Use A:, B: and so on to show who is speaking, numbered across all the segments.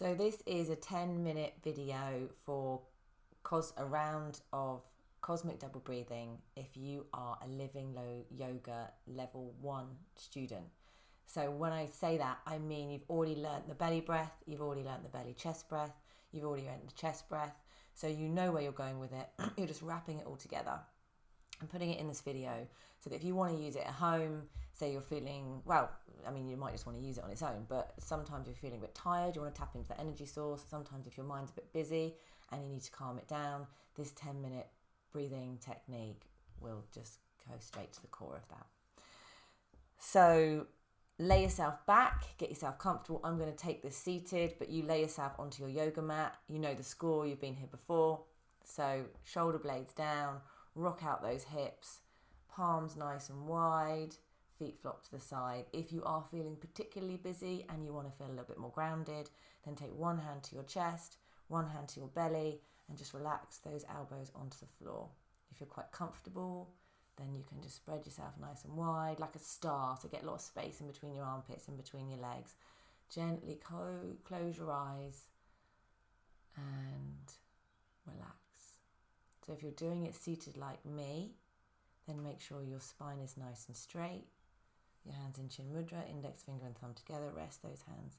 A: So this is a 10-minute video for a round of cosmic double breathing if you are a living yoga level 1 student. So when I say that, I mean you've already learnt the belly breath, you've already learnt the belly chest breath, you've already learnt the chest breath, so you know where you're going with it. You're just wrapping it all together and putting it in this video so that if you want to use it at home, say you're feeling, well, I mean, you might just want to use it on its own, but sometimes you're feeling a bit tired, you want to tap into the energy source. Sometimes if your mind's a bit busy and you need to calm it down, this 10-minute breathing technique will just go straight to the core of that. So lay yourself back, get yourself comfortable. I'm going to take this seated, but you lay yourself onto your yoga mat. You know the score, you've been here before. So shoulder blades down, rock out those hips, palms nice and wide, feet flop to the side. If you are feeling particularly busy and you want to feel a little bit more grounded, then take one hand to your chest, one hand to your belly, and just relax those elbows onto the floor. If you're quite comfortable, then you can just spread yourself nice and wide like a star, so get a lot of space in between your armpits, in between your legs. Gently close your eyes and relax. So if you're doing it seated like me, then make sure your spine is nice and straight. Your hands in Chin Mudra, index finger and thumb together. Rest those hands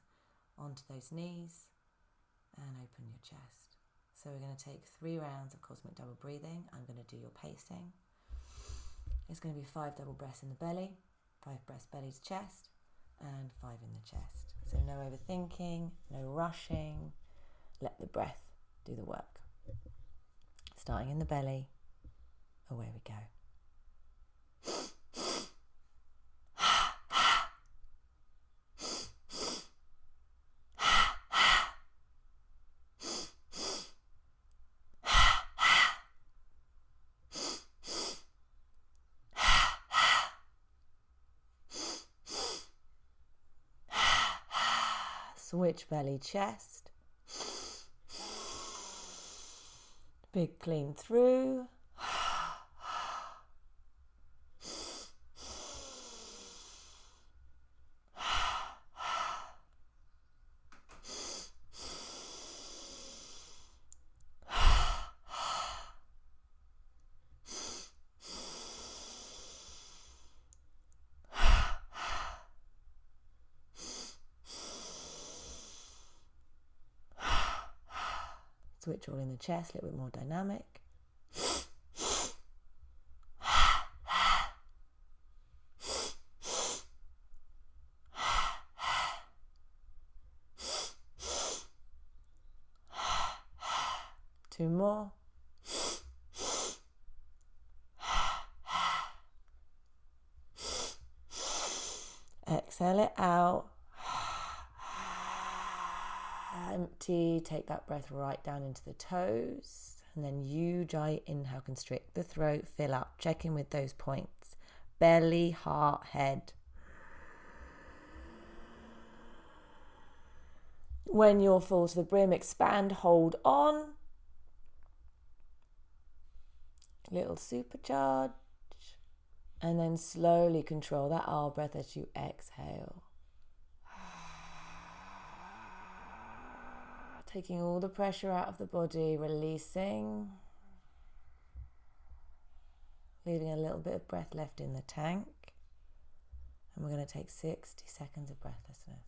A: onto those knees and open your chest. So we're going to take 3 rounds of cosmic double breathing. I'm going to do your pacing. It's going to be 5 double breaths in the belly, 5 breaths belly to chest, and 5 in the chest. So no overthinking, no rushing. Let the breath do the work. Starting in the belly, away we go. Switch belly chest. Big clean through. Switch all in the chest, a little bit more dynamic. Two more. Exhale it out. Empty, take that breath right down into the toes, and then Ujjayi inhale, constrict the throat, fill up, check in with those points, belly, heart, head. When you're full to the brim, expand, hold on, little supercharge, and then slowly control that R breath as you exhale. Taking all the pressure out of the body, releasing, leaving a little bit of breath left in the tank. And we're going to take 60 seconds of breathlessness.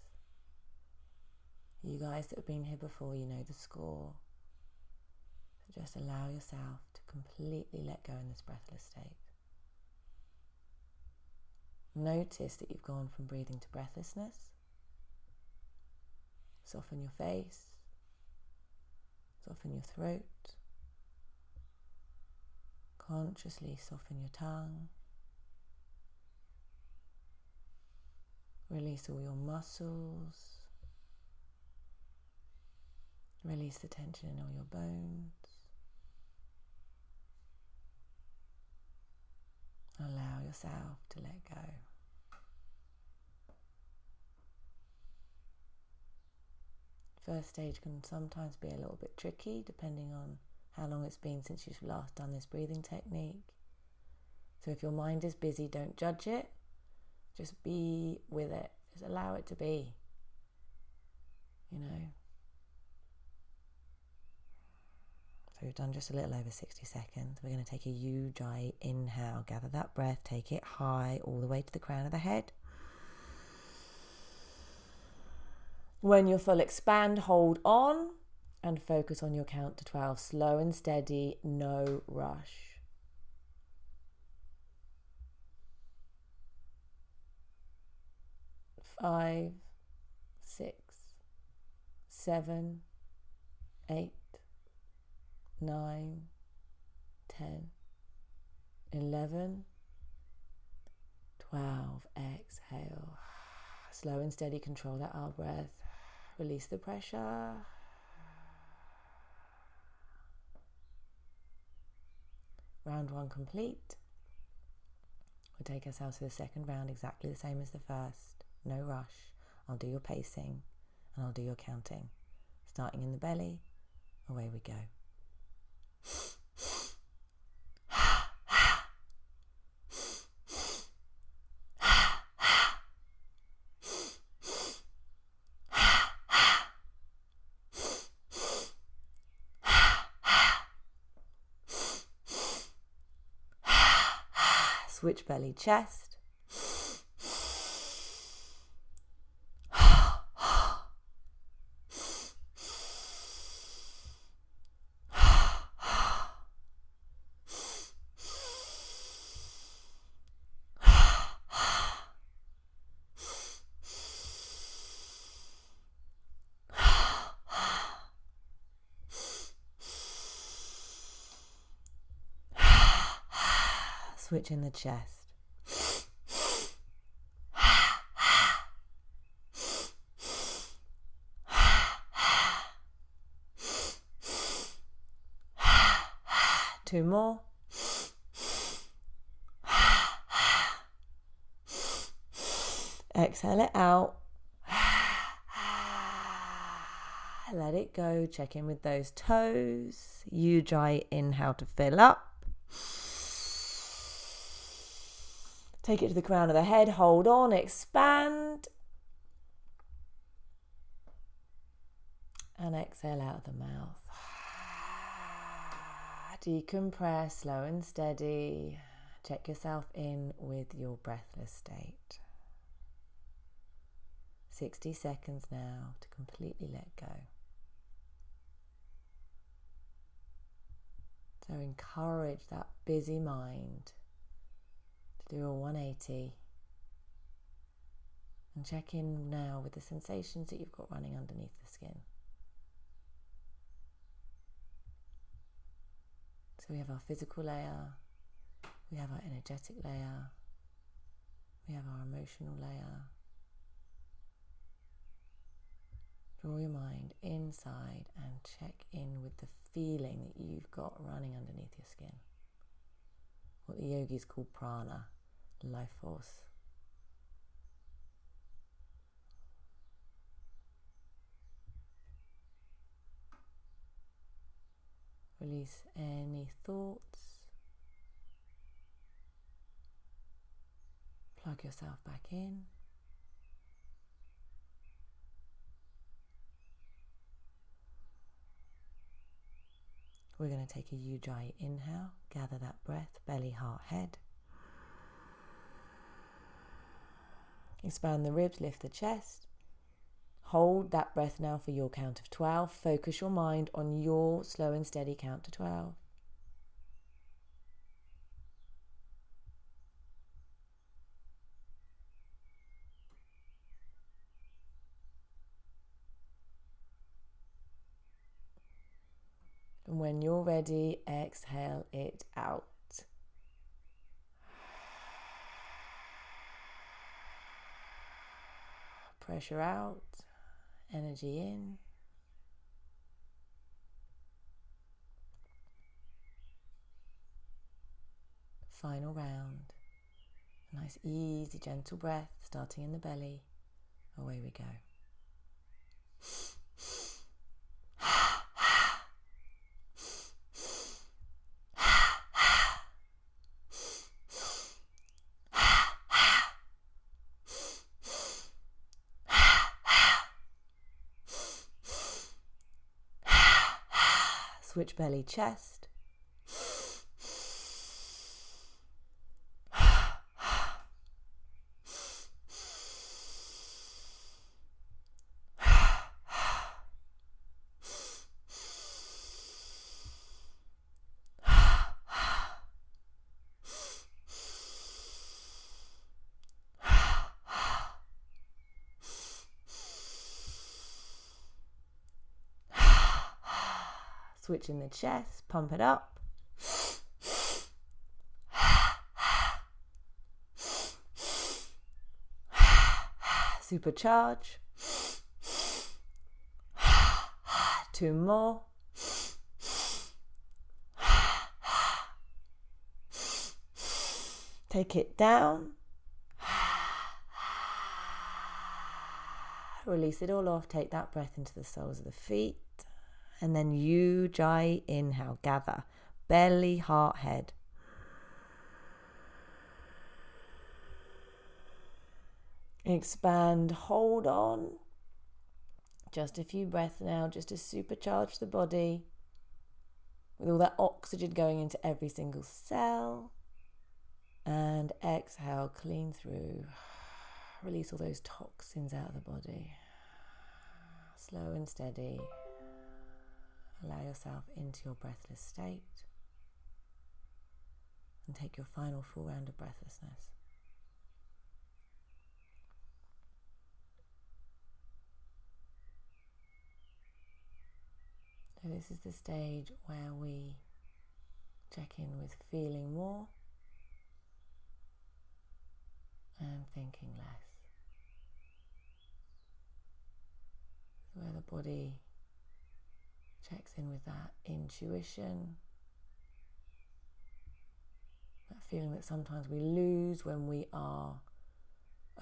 A: You guys that have been here before, you know the score. So just allow yourself to completely let go in this breathless state. Notice that you've gone from breathing to breathlessness. Soften your face. Soften your throat. Consciously soften your tongue. Release all your muscles. Release the tension in all your bones. Allow yourself to let go. First stage can sometimes be a little bit tricky depending on how long it's been since you've last done this breathing technique. So if your mind is busy, don't judge it. Just be with it. Just allow it to be. You know, we've done just a little over 60 seconds. We're going to take a Ujjayi inhale. Gather that breath, take it high all the way to the crown of the head. When you're full, expand, hold on, and focus on your count to 12. Slow and steady, no rush. 5, 6, 7, 8, 9, 10, 11, 12. Exhale. Slow and steady, control that out breath. Release the pressure. Round 1 complete. We'll take ourselves to the second round exactly the same as the first. No rush. I'll do your pacing and I'll do your counting. Starting in the belly, away we go. Switch belly, chest. Switch in the chest. 2 more. Exhale it out. Let it go. Check in with those toes. Ujjayi inhale to fill up. Take it to the crown of the head. Hold on. Expand. And exhale out of the mouth. Decompress, slow and steady. Check yourself in with your breathless state. 60 seconds now to completely let go. So encourage that busy mind to do a 180 and check in now with the sensations that you've got running underneath the skin. So we have our physical layer, we have our energetic layer, we have our emotional layer. Draw your mind inside and check in with the feeling that you've got running underneath your skin. What the yogis call prana, life force. Release any thoughts. Plug yourself back in. We're going to take a Ujjayi inhale. Gather that breath, belly, heart, head. Expand the ribs, lift the chest. Hold that breath now for your count of 12. Focus your mind on your slow and steady count to 12. And when you're ready, exhale it out. Pressure out. Energy in. Final round. A nice, easy, gentle breath starting in the belly. Away we go. Switch belly, chest. Switch in the chest, pump it up. Supercharge. 2 more. Take it down. Release it all off. Take that breath into the soles of the feet. And then Ujjayi, inhale, gather. Belly, heart, head. Expand, hold on. Just a few breaths now, just to supercharge the body with all that oxygen going into every single cell. And exhale, clean through. Release all those toxins out of the body. Slow and steady. Allow yourself into your breathless state. And take your final full round of breathlessness. So this is the stage where we check in with feeling more and thinking less. Where the body checks in with that intuition, that feeling that sometimes we lose when we are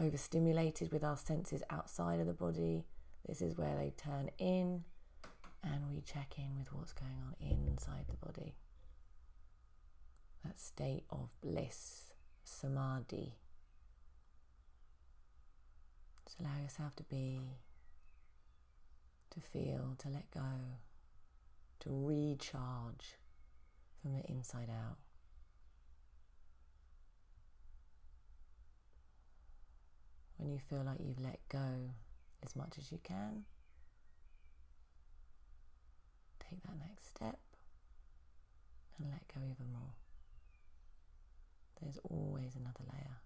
A: overstimulated with our senses outside of the body. This is where they turn in and we check in with what's going on inside the body. That state of bliss, samadhi. Just allow yourself to be, to feel, to let go, to recharge from the inside out. When you feel like you've let go as much as you can, take that next step and let go even more. There's always another layer.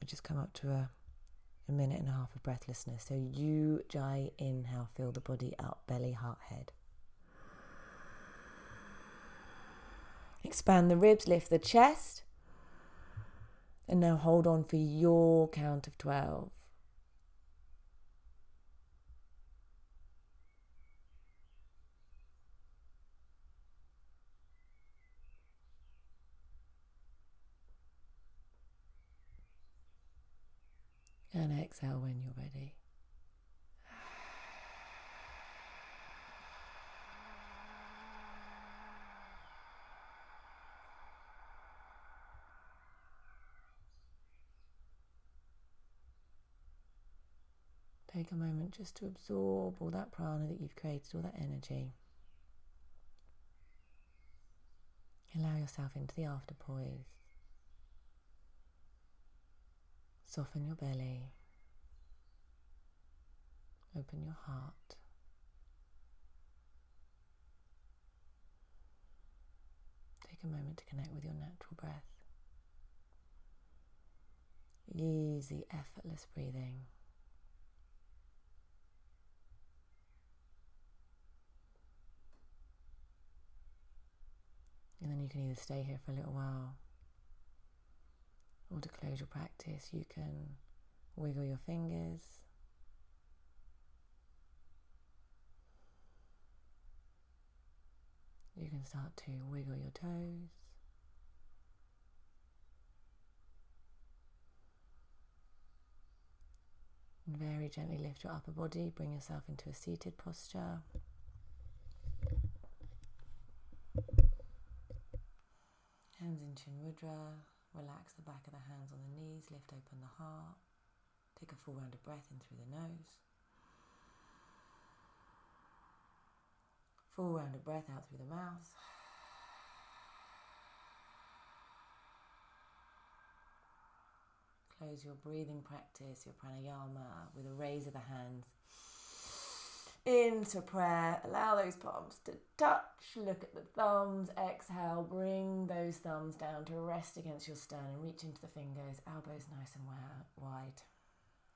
A: We just come up to a minute and a half of breathlessness. So Ujjayi, inhale, fill the body up, belly, heart, head. Expand the ribs, lift the chest. And now hold on for your count of 12. And exhale when you're ready. Take a moment just to absorb all that prana that you've created, all that energy. Allow yourself into the after poise. Soften your belly. Open your heart. Take a moment to connect with your natural breath. Easy, effortless breathing. And then you can either stay here for a little while, or to close your practice, you can wiggle your fingers. You can start to wiggle your toes. And very gently lift your upper body, bring yourself into a seated posture. Hands in Chin Mudra, Relax the back of the hands on the knees, lift open the heart. Take a full round of breath in through the nose. Full round of breath out through the mouth. Close your breathing practice, your pranayama, with a raise of the hands into prayer. Allow those palms to touch. Look at the thumbs. Exhale, bring those thumbs down to rest against your sternum. Reach into the fingers, elbows nice and wide.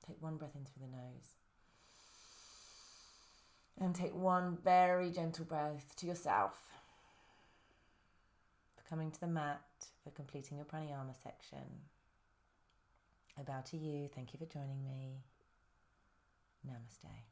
A: Take one breath in through the nose. And take one very gentle breath to yourself. For coming to the mat, for completing your pranayama section. I bow to you. Thank you for joining me. Namaste.